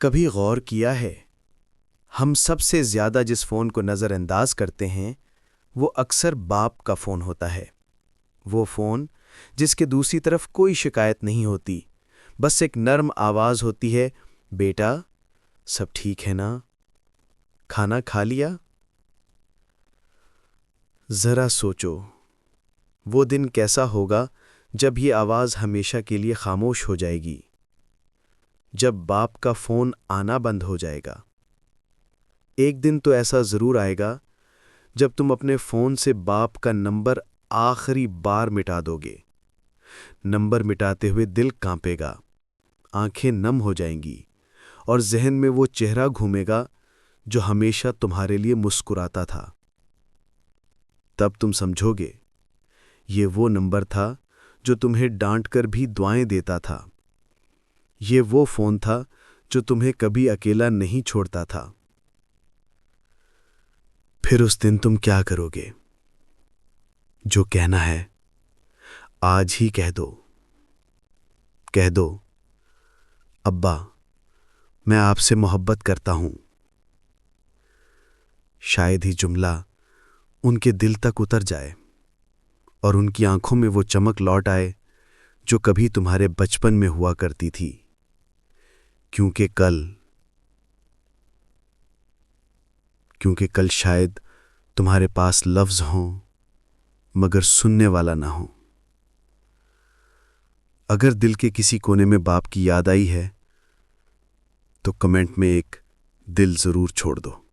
کبھی غور کیا ہے ہم سب سے زیادہ جس فون کو نظر انداز کرتے ہیں وہ اکثر باپ کا فون ہوتا ہے۔ وہ فون جس کے دوسری طرف کوئی شکایت نہیں ہوتی، بس ایک نرم آواز ہوتی ہے، بیٹا سب ٹھیک ہے نا؟ کھانا کھا لیا؟ ذرا سوچو وہ دن کیسا ہوگا جب یہ آواز ہمیشہ کے لیے خاموش ہو جائے گی، جب باپ کا فون آنا بند ہو جائے گا۔ ایک دن تو ایسا ضرور آئے گا جب تم اپنے فون سے باپ کا نمبر آخری بار مٹا دو گے۔ نمبر مٹاتے ہوئے دل کانپے گا، آنکھیں نم ہو جائیں گی اور ذہن میں وہ چہرہ گھومے گا جو ہمیشہ تمہارے لیے مسکراتا تھا۔ تب تم سمجھو گے یہ وہ نمبر تھا جو تمہیں ڈانٹ کر بھی دعائیں دیتا تھا۔ یہ وہ فون تھا جو تمہیں کبھی اکیلا نہیں چھوڑتا تھا۔ پھر اس دن تم کیا کرو گے؟ جو کہنا ہے آج ہی کہہ دو۔ کہہ دو، ابا میں آپ سے محبت کرتا ہوں۔ شاید ہی جملہ ان کے دل تک اتر جائے اور ان کی آنکھوں میں وہ چمک لوٹ آئے جو کبھی تمہارے بچپن میں ہوا کرتی تھی، کیونکہ کل شاید تمہارے پاس لفظ ہوں مگر سننے والا نہ ہو۔ اگر دل کے کسی کونے میں باپ کی یاد آئی ہے تو کمنٹ میں ایک دل ضرور چھوڑ دو۔